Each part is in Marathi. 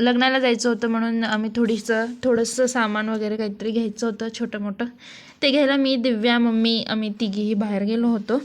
लग्नाला जायचं होतं म्हणून आम्ही थोडंसं सामान वगैरे काहीतरी घ्यायचं होतं छोटं मोठं. ते घ्यायला मी, दिव्या, मम्मी आम्ही तिघीही बाहेर गेलो होतो.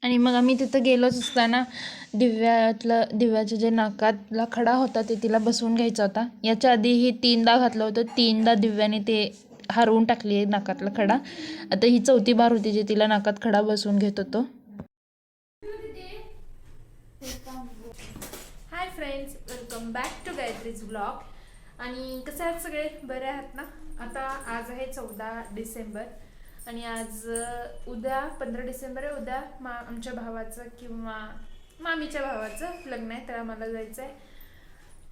आणि मग आम्ही तिथं गेलोच असताना दिव्याच्या जे नाकातला खडा होता ते तिला बसवून घ्यायचा होता. याच्या आधीही 3दा घातलं होतं, 3दा दिव्याने ते हरवून टाकली आहे नाकातला खडा. आता ही 4थी बार होती जे तिला नाकात खडा बसवून घेत होतो. Hi friends, welcome back to Gayatri's blog. आणि कसं आहेत सगळे, बरे आहात ना? आता आज आहे 14 डिसेंबर आणि आज उद्या 15 डिसेंबर आहे. उद्या आमच्या भावाचं किंवा मामीच्या भावाचं लग्न आहे, तर आम्हाला जायचं आहे.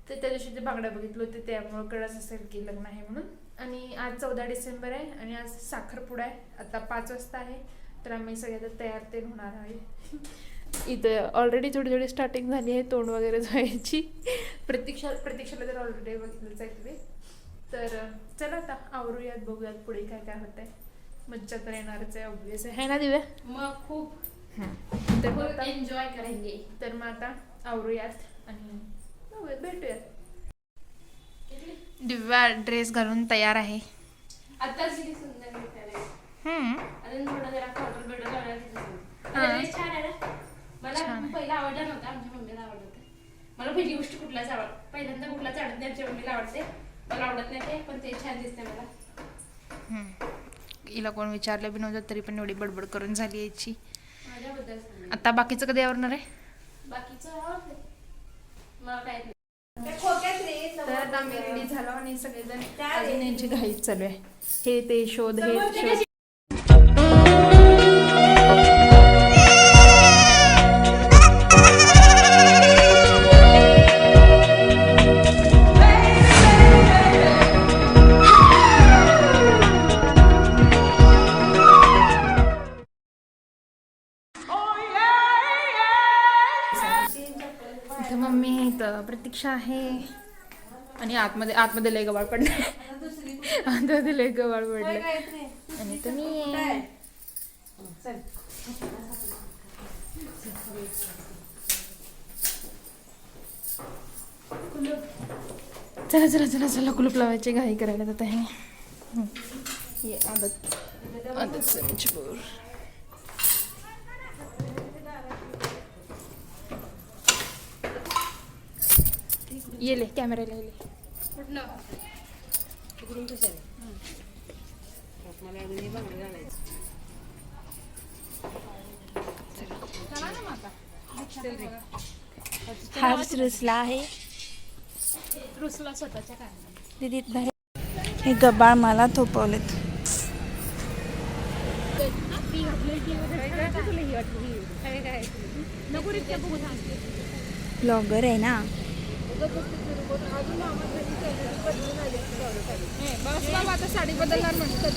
तर त्या दिवशी ते बांगड्या बघितलं होते त्यामुळं कळत असेल की लग्न आहे म्हणून. आणि आज 14 डिसेंबर आहे आणि आज साखरपुडा आहे. आता 5 वाजता आहे, तर आम्ही सगळे तयार ते होणार आहे. इथं ऑलरेडी थोडी स्टार्टिंग झाली आहे तोंड वगैरे धुवायची. प्रतीक्षाला तर ऑलरेडी बघितलंच आहे तुम्ही. तर चला आता आवरूयात, बघूयात पुढे काय काय होत आहे. मज्जा तर येणारच आहे, ऑब्वियस आहे ना दिव्या? मग खूप तर एन्जॉय करेंगे. तर मग आता आवरूयात आणि भेटूयात. दिव्या ड्रेस घालून तयार आहे. आता सुंदर अजून थोडं जरा कॉटन बेटर छान आहे ना. मला पहिला आवडला नव्हता, आमच्या मम्मीला आवडत होतं. मला पहिली गोष्ट कुठलाच पहिल्यांदा कुठलाच आवडत नाही. आमच्या मम्मीला आवडते, मला आवडत नाही ते, पण ते छान दिसते मला. हिला कोण विचारलं बी नव्हतं तरी पण एवढी बडबड करून झाली याची. माझ्याबद्दल आता बाकीचं कधी आवडणार आहे? बाकीचं आवडते मला काय. तर आता आम्ही रेडी झालो आणि सगळेजण अजून यांची घाईच चालू आहे. हे ते शोध, हे शोध. इथं मम्मी, इथं प्रतीक्षा आहे आणि आतमध्ये लय गबाळ पडले. आतमध्ये लय गबाळ पडले आणि तुम्ही चला चला चला चला कुलूप लावायची घाई करायला जात आहे. ये आदत संचपूर. ये ले कॅमेराला ये. हार्स रुसला आहे. रुसला स्वतःच्या काय दीदी हे गबाळ मला थोपवलेत. ब्लॉगर आहे ना. आता साडी बदलणार म्हणतो.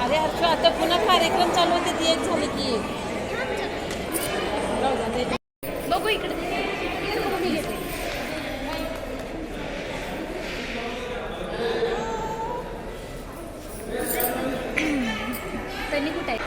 अरे हर्ष, आता पुन्हा कार्यक्रम चालू होते, ती एक झाली की बघू इकडे. त्यांनी कुठे आहे?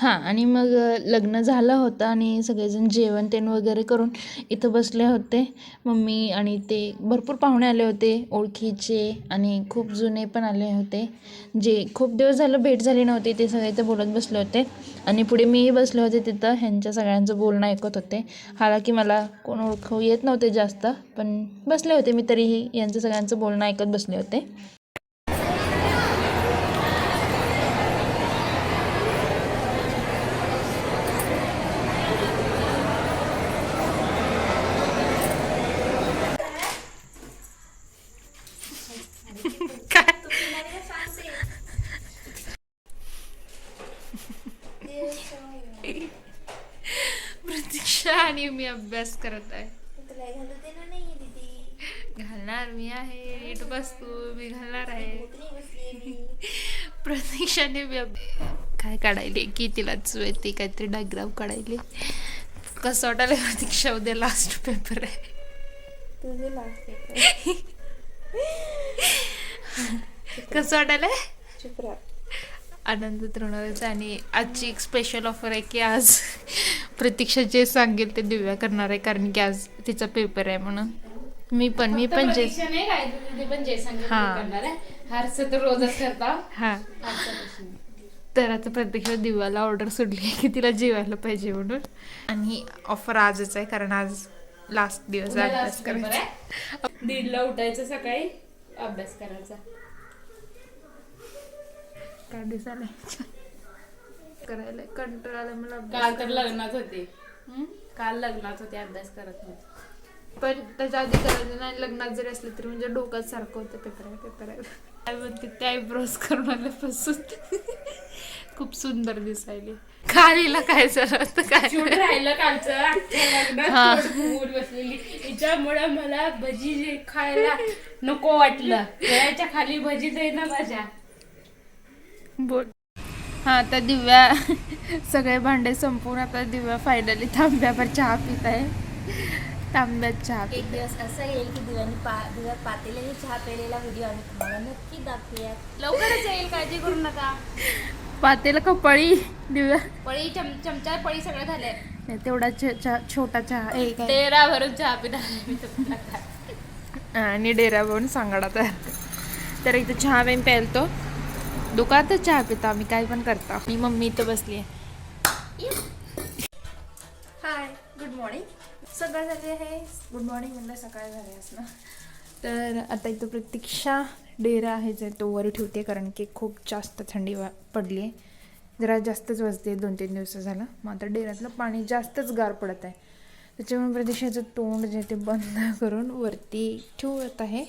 हां आणि मग लग्न झालं होतं आणि सगळेजण जेवण तेन वगैरे करून इथं बसले होते. मम्मी आणि ते भरपूर पाहुणे आले होते ओळखीचे आणि खूप जुने पण आले होते. जे खूप दिवस झालं भेट झाली नव्हती ते सगळे इथं बोलत बसले होते. आणि पुढे मीही बसले होते तिथं ह्यांच्या सगळ्यांचं बोलणं ऐकत होते. हालाकी मला कोण ओळखू येत नव्हते जास्त, पण बसले होते मी तरीही यांचं सगळ्यांचं बोलणं ऐकत बसले होते. प्रतीक्षा आणि मी अभ्यास करत आहे. घालणार मी आहे. नीट बस तू, मी घालणार आहे. प्रतीक्षाने मी काय काढायले की तिलाच ते काहीतरी डायग्राम काढायले. कसं वाटायला प्रतीक्षा उद्या लास्ट पेपर आहे. तुझे लास्ट पेपर कसं वाटायला चुप राहा. आनंद होणार. आणि आजची एक स्पेशल ऑफर आहे की आज प्रतीक्षा जे सांगेल ते दिव्या करणार आहे, कारण की आज तिचा पेपर आहे म्हणून. मी पण जे नाही काय ते पण जे सांगेल ते करणार आहे. हारचं तर रोजच करता. हां तर आता प्रत्यक्ष दिव्याला ऑर्डर सोडली की तिला जेवायला पाहिजे म्हणून. आणि ऑफर आजच आहे कारण आज लास्ट दिवस आहे अभ्यास करायचा. 1:30ला उठायचं सकाळी, अभ्यास करायचा. काय दिसायला करायला कंटाळा आला मला. काल तर लग्नात होते. काल लग्नात होते, अभ्यास करत नव्हते. पण त्याच्या आधी करायचं नाही. लग्नात जरी असले तरी म्हणजे डोक्यात सारखं होतं पेपर आहे. काय म्हणते ते आयब्रोज करून आल्यापासून खूप सुंदर दिसायले. खालीला काय झालं होतं काय शूट राहिलं कालचं. लग्नात मूड बसलेली हिच्यामुळे मला भजी जे खायला नको वाटलं. गळ्याच्या खाली भजी जाईना माझ्या. बोल. हां आता दिव्या सगळे भांडे संपून आता दिव्या फायनली तांब्यावर चहा पित आहे. तांब्यात चहा. एक दिवस असं येईल की दिव्या पातेल्याने चहा प्यायलेला व्हिडिओ आम्ही तुम्हाला नक्की दाखवूया. लवकरच येईल, काळजी करू नका. पातेला का पळी दिव्या पळी चमचा पळी सगळं झालंय. तेवढा छोटा चहा एक आहे. तेरा भरून चहा पिता आणि डेरा बघून सांगाडा तर इथं चहा वेन प्यायलतो. दुकानातच चहा पिता आम्ही, काय पण करता. आणि मम्मी इथं बसली आहे. Hi good morning. सकाळ झाली आहे. गुड मॉर्निंग म्हणजे सकाळ झाली असं. तर आता इथं प्रतीक्षा डेरा आहे जे तो वर ठेवते कारण की खूप जास्त थंडी पडली आहे. जरा जास्तच वाजते 2-3 दिवस झालं. मग आता डेऱ्यातलं पाणी जास्तच गार पडत आहे. त्याच्यामुळे प्रतीक्षाचं तोंड जे ते बंद करून वरती ठेवत आहे.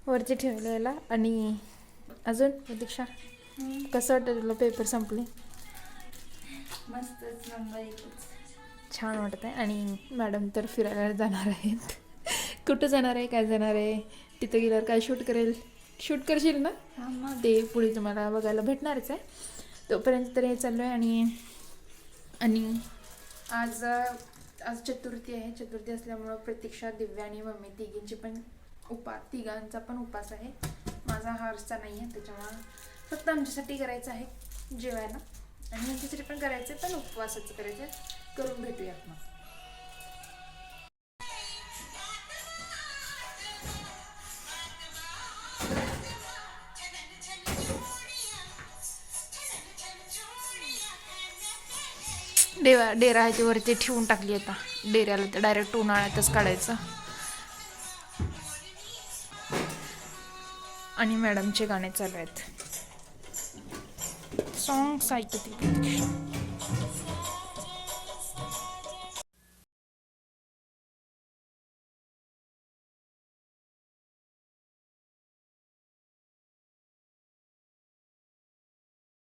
वरती ठेवलेला. आणि अजून प्रतीक्षा कसं वाटतं तुला पेपर संपले? मस्तच नंबर एकच. छान वाटत आहे. आणि मॅडम तर फिरायला जाणार आहेत. कुठं जाणार आहे, काय जाणार आहे, तिथं गेल्यावर काय शूट करशील ना? ते पुढे तुम्हाला बघायला भेटणारच आहे. तोपर्यंत तर हे चालू आहे. आणि आज चतुर्थी आहे. चतुर्थी असल्यामुळं प्रतीक्षा, दिव्या आणि मम्मी तिघांचा पण उपास आहे. माझा हारचा नाही आहे त्याच्यामुळं फक्त आमच्यासाठी करायचं आहे जेवायला. आणि यांच्यासाठी पण करायचं आहे, पण उपवासाचं करायचं आहे. करून भेटूयात मग. डेरा आहे ते वरती ठेवून टाकली. आता डेऱ्याला तर डायरेक्ट उन्हाळ्यातच काढायचं. आणि मॅडमचे गाणे चालू आहेत. सॉंग्स ऐकते.